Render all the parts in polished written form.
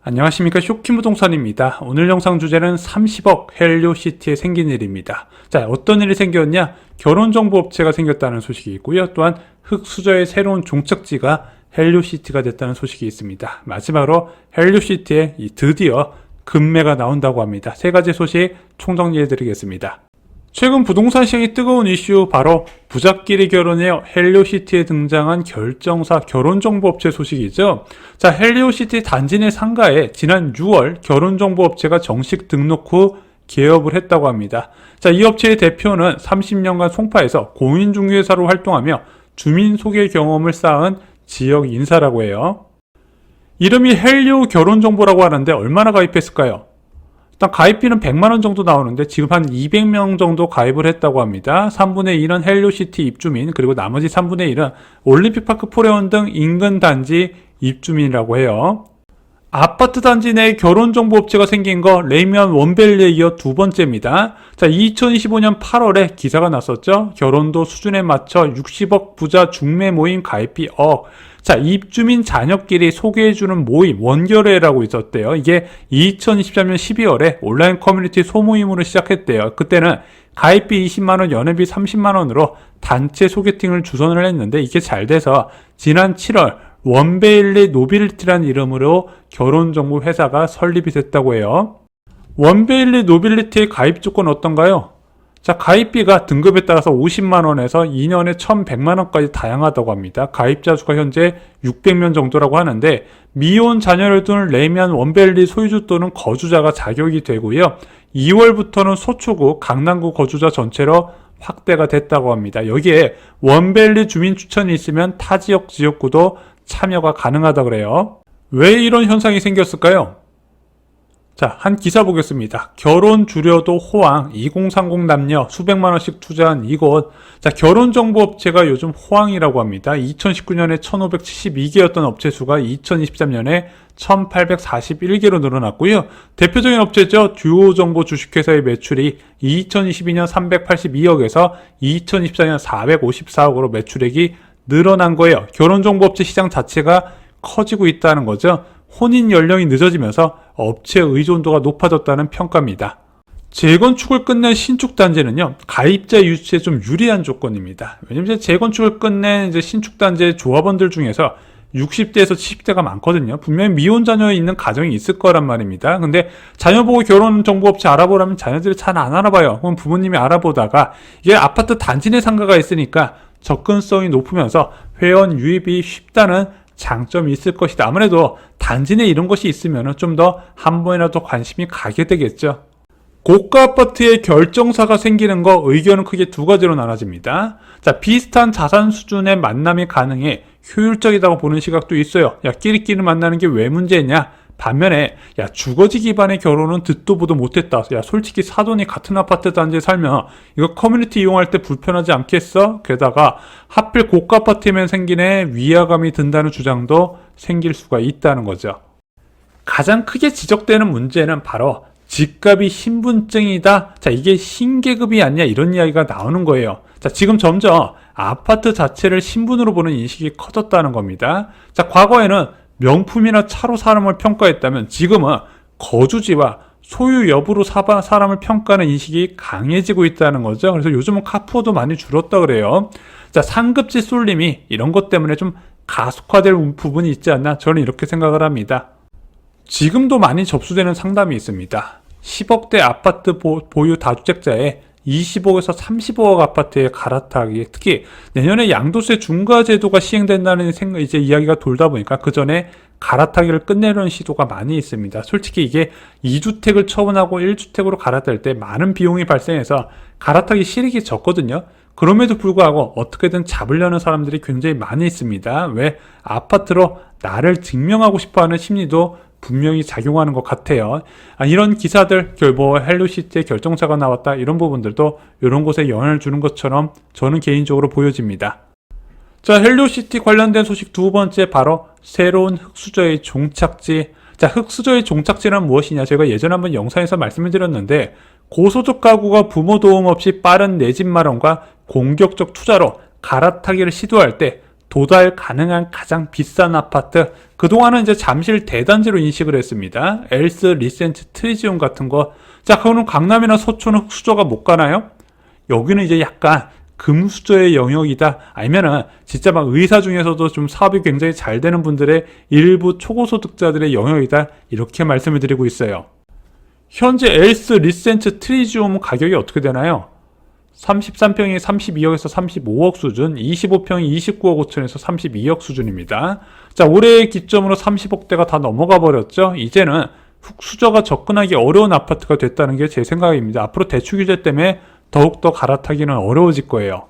안녕하십니까, 쇼키부동산입니다. 오늘 영상 주제는 30억 헬리오시티에 생긴 일입니다. 자, 어떤 일이 생겼냐? 결혼정보업체가 생겼다는 소식이 있고요. 또한 흑수저의 새로운 종착지가 헬리오시티가 됐다는 소식이 있습니다. 마지막으로 헬리오시티에 드디어 급매가 나온다고 합니다. 세 가지 소식 총정리해 드리겠습니다. 최근 부동산 시장이 뜨거운 이슈, 바로 부자끼리 결혼해요 헬리오시티에 등장한 결정사 결혼정보업체 소식이죠. 자, 헬리오시티 단지 내 상가에 지난 6월 결혼정보업체가 정식 등록 후 개업을 했다고 합니다. 자, 이 업체의 대표는 30년간 송파에서 공인중개사로 활동하며 주민 소개 경험을 쌓은 지역 인사라고 해요. 이름이 헬리오 결혼정보라고 하는데 얼마나 가입했을까요? 일단 가입비는 100만원 정도 나오는데 지금 한 200명 정도 가입을 했다고 합니다. 3분의 1은 헬리오시티 입주민, 그리고 나머지 3분의 1은 올림픽파크 포레원 등 인근 단지 입주민이라고 해요. 아파트 단지 내에 결혼정보업체가 생긴 거 레이면 원벨리에 이어 두 번째입니다. 자, 2025년 8월에 기사가 났었죠. 결혼도 수준에 맞춰 60억 부자 중매 모임 가입비 억. 자, 입주민 자녀끼리 소개해주는 모임 원결회라고 있었대요. 이게 2023년 12월에 온라인 커뮤니티 소모임으로 시작했대요. 그때는 가입비 20만원, 연회비 30만원으로 단체 소개팅을 주선을 했는데 이게 잘 돼서 지난 7월 원베일리 노빌리티라는 이름으로 결혼정보 회사가 설립이 됐다고 해요. 원베일리 노빌리티의 가입 조건은 어떤가요? 자, 가입비가 등급에 따라서 50만원에서 2년에 1100만원까지 다양하다고 합니다. 가입자 수가 현재 600명 정도라고 하는데 미혼 자녀를 둔 레이면 원벨리 소유주 또는 거주자가 자격이 되고요. 2월부터는 소초구, 강남구 거주자 전체로 확대가 됐다고 합니다. 여기에 원벨리 주민 추천이 있으면 타 지역 지역구도 참여가 가능하다 그래요. 왜 이런 현상이 생겼을까요? 자, 한 기사 보겠습니다. 결혼 주려도 호황, 2030 남녀 수백만원씩 투자한 이곳. 자, 결혼정보업체가 요즘 호황이라고 합니다. 2019년에 1572개였던 업체 수가 2023년에 1841개로 늘어났고요. 대표적인 업체죠. 듀오정보 주식회사의 매출이 2022년 382억에서 2024년 454억으로 매출액이 늘어난 거예요. 결혼정보업체 시장 자체가 커지고 있다는 거죠. 혼인 연령이 늦어지면서 업체 의존도가 높아졌다는 평가입니다. 재건축을 끝낸 신축 단지는요, 가입자 유치에 좀 유리한 조건입니다. 왜냐면 재건축을 끝낸 신축 단지의 조합원들 중에서 60대에서 70대가 많거든요. 분명히 미혼 자녀 있는 가정이 있을 거란 말입니다. 근데 자녀 보고 결혼 정보업체 알아보라면 자녀들이 잘 안 알아봐요. 그럼 부모님이 알아보다가 이게 아파트 단지 내 상가가 있으니까 접근성이 높으면서 회원 유입이 쉽다는 장점이 있을 것이다. 아무래도 단지 내 이런 것이 있으면 좀 더 한 번이라도 관심이 가게 되겠죠. 고가 아파트의 결정사가 생기는 거 의견은 크게 두 가지로 나눠집니다. 자, 비슷한 자산 수준의 만남이 가능해 효율적이라고 보는 시각도 있어요. 야, 끼리끼리 만나는 게 왜 문제냐? 반면에 야, 주거지 기반의 결혼은 듣도 보도 못했다. 야, 솔직히 사돈이 같은 아파트 단지에 살면 이거 커뮤니티 이용할 때 불편하지 않겠어? 게다가 하필 고가 아파트면 생기네 위화감이 든다는 주장도 생길 수가 있다는 거죠. 가장 크게 지적되는 문제는 바로 집값이 신분증이다. 자, 이게 신계급이 아니냐 이런 이야기가 나오는 거예요. 자, 지금 점점 아파트 자체를 신분으로 보는 인식이 커졌다는 겁니다. 자, 과거에는 명품이나 차로 사람을 평가했다면 지금은 거주지와 소유 여부로 사람을 평가하는 인식이 강해지고 있다는 거죠. 그래서 요즘은 카푸어도 많이 줄었다 그래요. 자, 상급지 쏠림이 이런 것 때문에 좀 가속화될 부분이 있지 않나, 저는 이렇게 생각을 합니다. 지금도 많이 접수되는 상담이 있습니다. 10억대 아파트 보유 다주택자에 20억에서 35억 아파트에 갈아타기, 특히 내년에 양도세 중과 제도가 시행된다는 이야기가 돌다 보니까 그 전에 갈아타기를 끝내려는 시도가 많이 있습니다. 솔직히 이게 2주택을 처분하고 1주택으로 갈아탈 때 많은 비용이 발생해서 갈아타기 실익이 적거든요. 그럼에도 불구하고 어떻게든 잡으려는 사람들이 굉장히 많이 있습니다. 왜? 아파트로 나를 증명하고 싶어하는 심리도 분명히 작용하는 것 같아요. 이런 기사들, 헬리오시티의 결정사가 나왔다, 이런 부분들도 이런 곳에 영향을 주는 것처럼 저는 개인적으로 보여집니다. 자, 헬리오시티 관련된 소식 두 번째, 바로 새로운 흑수저의 종착지. 자, 흑수저의 종착지는 무엇이냐? 제가 예전에 한번 영상에서 말씀을 드렸는데, 고소득 가구가 부모 도움 없이 빠른 내 집 마련과 공격적 투자로 갈아타기를 시도할 때 도달 가능한 가장 비싼 아파트, 그동안은 이제 잠실 대단지로 인식을 했습니다. 엘스, 리센트, 트리지온 같은 거. 자, 그러면 강남이나 서초는 흑수저가 못 가나요? 여기는 이제 약간 금수저의 영역이다. 아니면은 진짜 막 의사 중에서도 좀 사업이 굉장히 잘 되는 분들의 일부 초고소득자들의 영역이다. 이렇게 말씀을 드리고 있어요. 현재 엘스, 리센트, 트리지움 가격이 어떻게 되나요? 33평이 32억에서 35억 수준, 25평이 29억 5천에서 32억 수준입니다. 자, 올해의 기점으로 30억대가 다 넘어가 버렸죠. 이제는 흑수저가 접근하기 어려운 아파트가 됐다는 게 제 생각입니다. 앞으로 대출 규제 때문에 더욱더 갈아타기는 어려워질 거예요.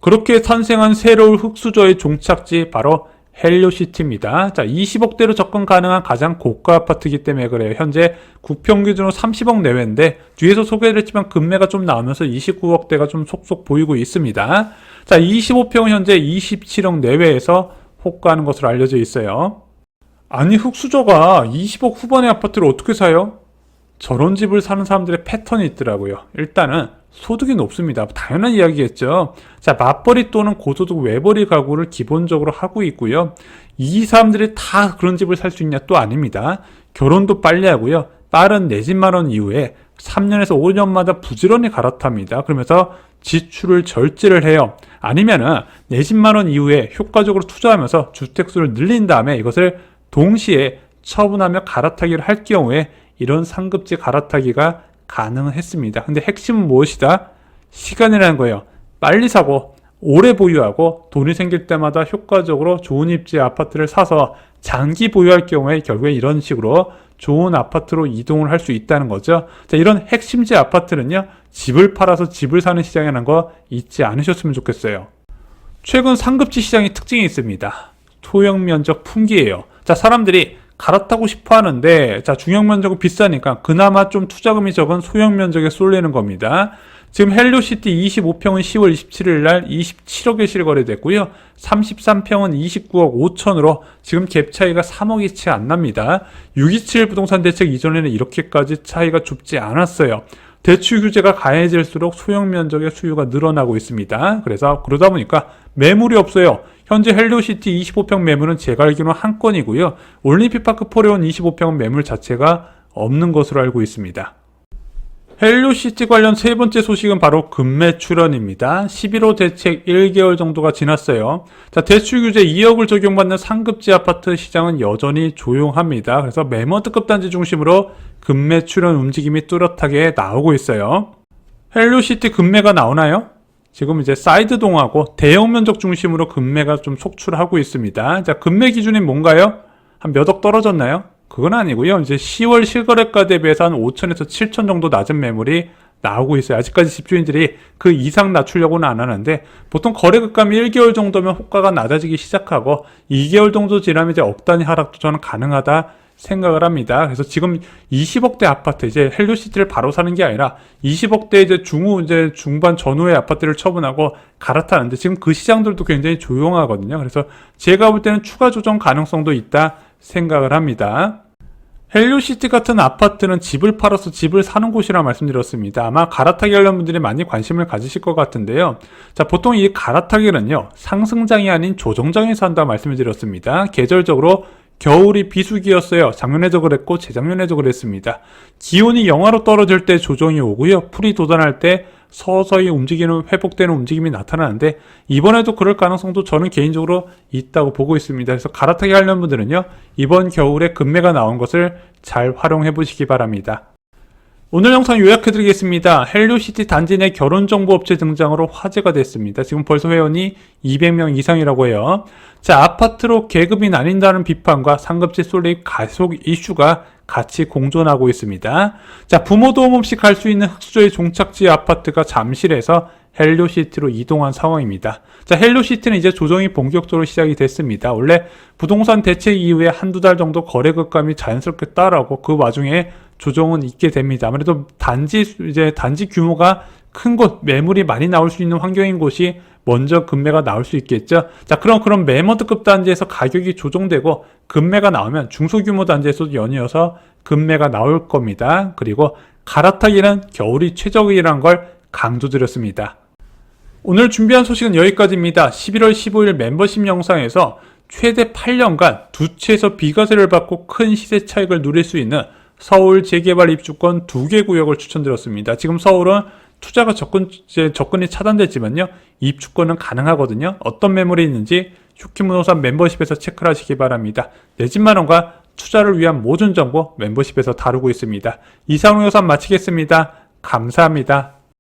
그렇게 탄생한 새로운 흑수저의 종착지 바로 헬리오시티입니다. 자, 20억대로 접근 가능한 가장 고가 아파트이기 때문에 그래요. 현재 구평 기준으로 30억 내외인데 뒤에서 소개를 했지만 금매가 좀 나오면서 29억대가 좀 속속 보이고 있습니다. 자, 25평은 현재 27억 내외에서 호가하는 것으로 알려져 있어요. 아니, 흑수저가 20억 후반의 아파트를 어떻게 사요? 저런 집을 사는 사람들의 패턴이 있더라고요. 일단은 소득이 높습니다. 당연한 이야기겠죠. 자, 맞벌이 또는 고소득 외벌이 가구를 기본적으로 하고 있고요. 이 사람들이 다 그런 집을 살 수 있냐? 또 아닙니다. 결혼도 빨리 하고요. 딸은 내 집 마련 이후에 3년에서 5년마다 부지런히 갈아탑니다. 그러면서 지출을 절제를 해요. 아니면은 내 집 마련 이후에 효과적으로 투자하면서 주택수를 늘린 다음에 이것을 동시에 처분하며 갈아타기를 할 경우에 이런 상급지 갈아타기가 가능했습니다. 근데 핵심은 무엇이다? 시간이라는 거예요. 빨리 사고 오래 보유하고 돈이 생길 때마다 효과적으로 좋은 입지의 아파트를 사서 장기 보유할 경우에 결국에 이런 식으로 좋은 아파트로 이동을 할 수 있다는 거죠. 자, 이런 핵심지 아파트는요, 집을 팔아서 집을 사는 시장이라는 거 잊지 않으셨으면 좋겠어요. 최근 상급지 시장의 특징이 있습니다. 소형 면적 품귀예요. 자, 사람들이 갈아타고 싶어 하는데, 자, 중형 면적은 비싸니까 그나마 좀 투자금이 적은 소형 면적에 쏠리는 겁니다. 지금 헬리오시티 25평은 10월 27일 날 27억에 실거래됐고요. 33평은 29억 5천으로 지금 갭 차이가 3억이 채 안 납니다. 627 부동산 대책 이전에는 이렇게까지 차이가 좁지 않았어요. 대출 규제가 가해질수록 소형 면적의 수요가 늘어나고 있습니다. 그래서 그러다 보니까 매물이 없어요. 현재 헬리오시티 25평 매물은 제가 알기로는 한 건이고요. 올림픽파크 포레온 25평 매물 자체가 없는 것으로 알고 있습니다. 헬리오시티 관련 세 번째 소식은 바로 금매 출원입니다. 11호 대책 1개월 정도가 지났어요. 자, 대출 규제 2억을 적용받는 상급지 아파트 시장은 여전히 조용합니다. 그래서 매머드급 단지 중심으로 금매 출원 움직임이 뚜렷하게 나오고 있어요. 헬리오시티 금매가 나오나요? 지금 이제 사이드동하고 대형 면적 중심으로 금매가 좀 속출하고 있습니다. 자, 금매 기준이 뭔가요? 한 몇 억 떨어졌나요? 그건 아니고요. 이제 10월 실거래가 대비해서 한 5천에서 7천 정도 낮은 매물이 나오고 있어요. 아직까지 집주인들이 그 이상 낮추려고는 안 하는데, 보통 거래 급감이 1개월 정도면 호가가 낮아지기 시작하고 2개월 정도 지나면 이제 억 단위 하락도 저는 가능하다 생각을 합니다. 그래서 지금 20억대 아파트, 이제 헬리오시티를 바로 사는 게 아니라 20억대 이제 이제 중반 전후의 아파트를 처분하고 갈아타는데, 지금 그 시장들도 굉장히 조용하거든요. 그래서 제가 볼 때는 추가 조정 가능성도 있다 생각을 합니다. 헬리오시티 같은 아파트는 집을 팔아서 집을 사는 곳이라 말씀드렸습니다. 아마 갈아타기 하려는 분들이 많이 관심을 가지실 것 같은데요. 자, 보통 이 갈아타기는요, 상승장이 아닌 조정장에서 한다 말씀을 드렸습니다. 계절적으로 겨울이 비수기였어요. 작년에도 그랬고 재작년에도 그랬습니다. 기온이 영하로 떨어질 때 조정이 오고요. 풀이 돋아날 때 서서히 회복되는 움직임이 나타나는데, 이번에도 그럴 가능성도 저는 개인적으로 있다고 보고 있습니다. 그래서 갈아타기 하려는 분들은요, 이번 겨울에 금매가 나온 것을 잘 활용해 보시기 바랍니다. 오늘 영상 요약해드리겠습니다. 헬리오시티 단지 내 결혼정보업체 등장으로 화제가 됐습니다. 지금 벌써 회원이 200명 이상이라고 해요. 자, 아파트로 계급이 나뉜다는 비판과 상급지 쏠림 가속 이슈가 같이 공존하고 있습니다. 자, 부모 도움 없이 갈 수 있는 흑수저의 종착지 아파트가 잠실에서 헬리오시티로 이동한 상황입니다. 자, 헬리오시티는 이제 조정이 본격적으로 시작이 됐습니다. 원래 부동산 대책 이후에 한두 달 정도 거래 급감이 자연스럽게 따라오고 그 와중에 조정은 있게 됩니다. 아무래도 단지 규모가 큰 곳, 매물이 많이 나올 수 있는 환경인 곳이 먼저 금매가 나올 수 있겠죠. 자, 그런 매머드급 단지에서 가격이 조정되고 금매가 나오면 중소규모 단지에서도 연이어서 금매가 나올 겁니다. 그리고 갈아타기는 겨울이 최적이라는 걸 강조드렸습니다. 오늘 준비한 소식은 여기까지입니다. 11월 15일 멤버십 영상에서 최대 8년간 두 채에서 비과세를 받고 큰 시세 차익을 누릴 수 있는 서울 재개발 입주권 2개 구역을 추천드렸습니다. 지금 서울은 투자가 접근이 차단됐지만요, 입주권은 가능하거든요. 어떤 매물이 있는지 슈키무노산 멤버십에서 체크를 하시기 바랍니다. 내 집 마련과 투자를 위한 모든 정보 멤버십에서 다루고 있습니다. 이상으로 영상 마치겠습니다. 감사합니다.